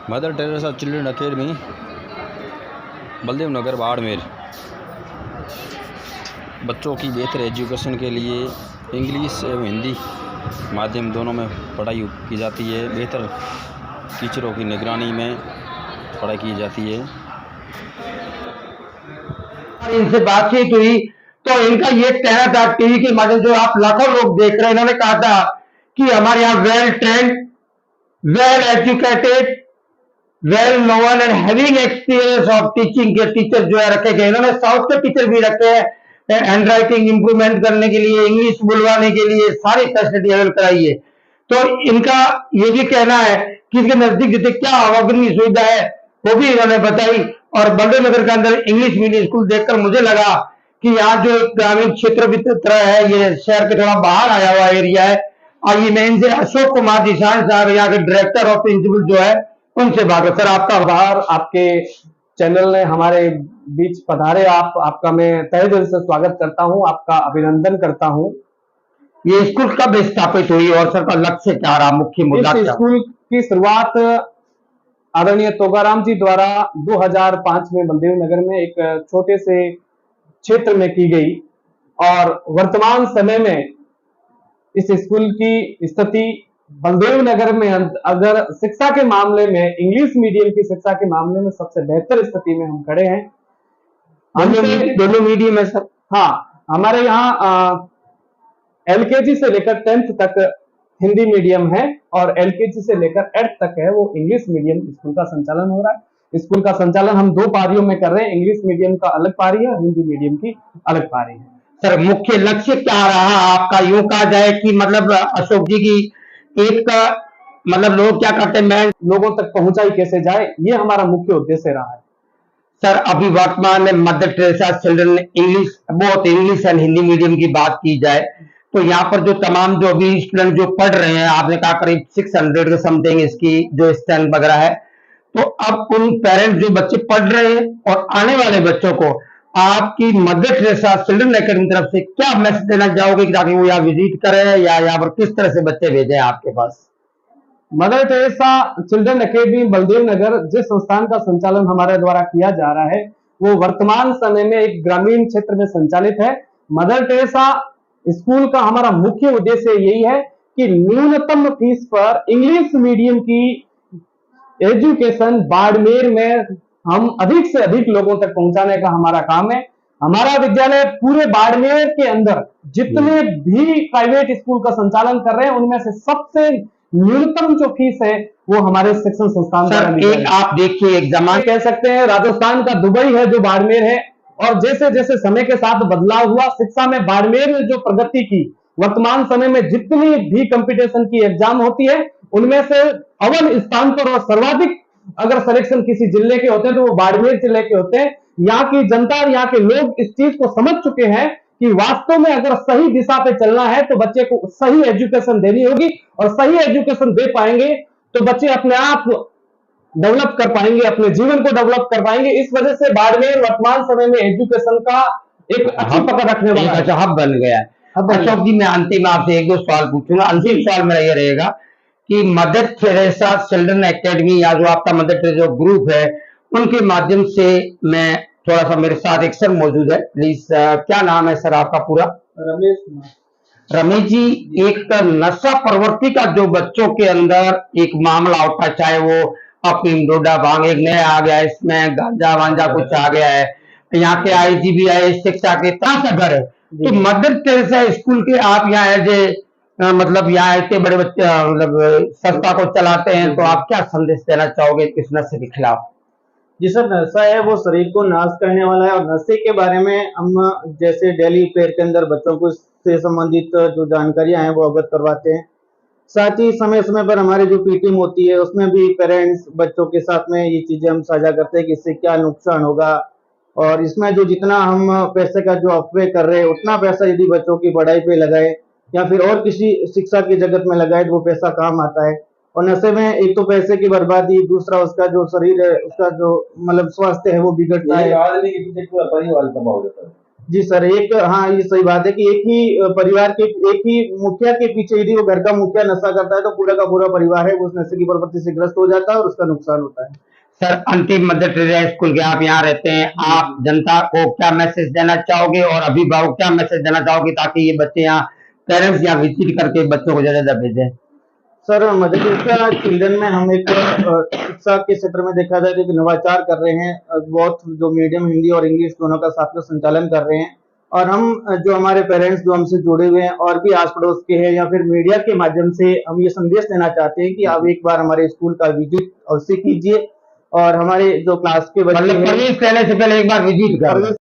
Mother Teresa Children Academy, Baldev Nagar, Barmer. बच्चों की बेहतर एजुकेशन के लिए इंग्लिश एवं हिंदी माध्यम दोनों में पढ़ाई की जाती है। बेहतर टीचरों की निगरानी में पढ़ाई की जाती है। इनसे बातचीत हुई तो इनका ये कहना था, टीवी के माध्यम से आप लाखों लोग देख रहे हैं, इन्होंने कहा था कि हमारे यहाँ well trained, well educated, well known and having experience of teaching के टीचर जो है रखे गए। इन्होंने साउथ के टीचर भी रखे हैं, हैंड राइटिंग इंप्रूवमेंट करने के लिए, इंग्लिश बुलवाने के लिए सारी फैसिलिटी अवेल कराई है। तो इनका ये भी कहना है कि इसके नजदीक जैसे क्या अग्रणी सुविधा है वो भी इन्होंने बताई। और बलदेव नगर के अंदर इंग्लिश मीडियम स्कूल देखकर मुझे लगा कि यहाँ जो ग्रामीण क्षेत्र भी तरह है, ये शहर के थोड़ा बाहर आया हुआ एरिया है। आइए मैं इनसे अशोक कुमार दिशान साहब, यहाँ के डायरेक्टर ऑफ प्रिंसिपल जो है, उनसे बात है। सर, आपका आभार, आपके चैनल ने हमारे बीच पधारे। आपका मैं तहे दिल से स्वागत करता हूं, आपका अभिनंदन करता हूं। ये स्कूल कब स्थापित हुई और सर का लक्ष्य क्या रहा, मुख्य मुद्दा क्या? स्कूल की शुरुआत आदरणीय तोगाराम जी द्वारा 2005 में बलदेव नगर में एक छोटे से क्षेत्र में की गई और वर्तमान समय में इस स्कूल की स्थिति बलदेव नगर में अगर शिक्षा के मामले में, इंग्लिश मीडियम की शिक्षा के मामले में सबसे बेहतर स्थिति में हम खड़े हैं। दोनों मीडियम है सर? हाँ, हमारे यहाँ एलकेजी से लेकर 10th तक हिंदी मीडियम है और एलकेजी से लेकर 8th तक है वो इंग्लिश मीडियम स्कूल का संचालन हो रहा है। स्कूल का संचालन हम 2 पारियों में कर रहे हैं, इंग्लिश मीडियम का अलग पारी है और हिंदी मीडियम की अलग पारी है। सर, मुख्य लक्ष्य क्या रहा आपका? यूं कहा जाए कि मतलब अशोक जी की एक मतलब लोग क्या करते हैं, मैं लोगों तक पहुंचाई कैसे जाए, ये हमारा मुख्य उद्देश्य रहा है। सर, अभी वर्तमान में mother Teresa children English and Hindi medium की बात की जाए तो यहाँ पर जो तमाम जो अभी स्टूडेंट जो पढ़ रहे हैं, आपने कहा करीब 600 के समथिंग इसकी जो स्ट्रेंथ वगैरह है, तो अब उन पेरेंट्स जो बच्चे पढ़ रहे हैं और आने वाले बच्चों को आपकी मदर टेरेसा चिल्ड्रन अकेडमी की तरफ से क्या मैसेज देना चाहोगे कि ताकि वो यहाँ विजिट करें या यहाँ पर किस तरह से बच्चे भेजें आपके पास? Mother Teresa Children Academy Baldev Nagar जिस संस्थान का संचालन हमारे द्वारा किया जा रहा है वो वर्तमान समय में एक ग्रामीण क्षेत्र में संचालित है। मदर टेरेसा स्कूल का हमारा मुख्य उद्देश्य यही है कि न्यूनतम फीस पर इंग्लिश मीडियम की एजुकेशन बाड़मेर में हम अधिक से अधिक लोगों तक पहुंचाने का हमारा काम है। हमारा विद्यालय पूरे बाड़मेर के अंदर जितने भी प्राइवेट स्कूल का संचालन कर रहे हैं उनमें से सबसे न्यूनतम जो फीस है वो हमारे शिक्षण संस्थान द्वारा दी एक आप देखिए, एक जमाना कह सकते हैं राजस्थान का दुबई है जो बाड़मेर है। और जैसे जैसे समय के साथ बदलाव हुआ शिक्षा में, बाड़मेर ने जो प्रगति की, वर्तमान समय में जितनी भी कंपटीशन की एग्जाम होती है उनमें से अव्वल स्थान पर और सर्वाधिक अगर सिलेक्शन किसी जिले के होते हैं तो वो बाड़मेर जिले के होते हैं। यहाँ की जनता और यहाँ के लोग इस चीज को समझ चुके हैं कि वास्तव में अगर सही दिशा पे चलना है तो बच्चे को सही एजुकेशन देनी होगी और सही एजुकेशन दे पाएंगे तो बच्चे अपने आप डेवलप कर पाएंगे, अपने जीवन को डेवलप कर पाएंगे। इस वजह से बाड़मेर वर्तमान समय में एजुकेशन का एक अच्छी पकड़ रखने वाला हब बन गया है। अशोक जी, मैं अंतिम आपसे 1-2 सवाल पूछूंगा। अंतिम सवाल मेरा ये रहेगा कि मदर टेरेसा चिल्ड्रन अकेडमी या जो आपका मदर टेरेसा ग्रुप है उनके माध्यम से, मैं थोड़ा सा, मेरे साथ एक सर मौजूद है, प्लीज क्या नाम है सर आपका पूरा? रमेश कुमार। रमेश जी, एक नशा प्रवृत्ति का जो बच्चों के अंदर एक मामला उठा, चाहे वो अफीम, डोडा, भांग, एक नया आ गया है, इसमें गांजा वांजा कुछ आ गया है, यहाँ के IGBI शिक्षा के ताकतवर है, तो मदर टेरेसा स्कूल के आप यहाँ एज मतलब यहाँ इतने बड़े बच्चे मतलब संस्था को चलाते हैं, तो आप क्या संदेश देना चाहोगे इस नशे के खिलाफ? जी सर, नशा है वो शरीर को नाश करने वाला है और नशे के बारे में हम जैसे डेली फेयर के अंदर बच्चों को से संबंधित जो जानकारियां हैं वो अवगत करवाते हैं। साथ ही समय समय पर हमारी जो टीम होती है उसमें भी पेरेंट्स बच्चों के साथ में ये चीजें हम साझा करते हैं कि इससे क्या नुकसान होगा और इसमें जो जितना हम पैसे का जो अपव्यय कर रहे हैं उतना पैसा यदि बच्चों की पढ़ाई पे लगाए या फिर और किसी शिक्षा की जगत में लगाए तो वो पैसा काम आता है। और नशे में एक तो पैसे की बर्बादी, दूसरा उसका जो शरीर है, उसका जो मतलब स्वास्थ्य है वो बिगड़ता है। आदमी के पीछे पूरा परिवार तबाह हो जाता है। जी सर, हाँ, ये सही बात है कि एक ही मुखिया के पीछे यदि वो घर का मुखिया नशा करता है तो पूरा का पूरा परिवार है वो उस नशे की प्रवृत्ति से ग्रस्त हो जाता है और उसका नुकसान होता है। सर, अंतिम मध्य प्रदेश स्कूल के आप यहाँ रहते हैं, आप जनता को क्या मैसेज देना चाहोगे और अभिभावक क्या मैसेज देना चाहोगे ताकि ये बच्चे यहाँ पेरेंट्स यहाँ विजिट करके बच्चों को ज्यादा भेजें? सर, मध्य प्रदेश का चिल्ड्रन में हम एक शिक्षा के क्षेत्र में देखा जाए तो एक नवाचार कर रहे हैं, बहुत जो मीडियम हिंदी और इंग्लिश दोनों का साथ में संचालन कर रहे हैं और हम जो हमारे पेरेंट्स जो हमसे जुड़े हुए हैं और भी आस पड़ोस के हैं या फिर मीडिया के माध्यम से हम ये संदेश देना चाहते हैं कि आप एक बार हमारे स्कूल का विजिट अवश्य कीजिए और हमारे जो क्लास के बच्चे मतलब हैं परमिशन लेने से पहले एक बार विजिट करें।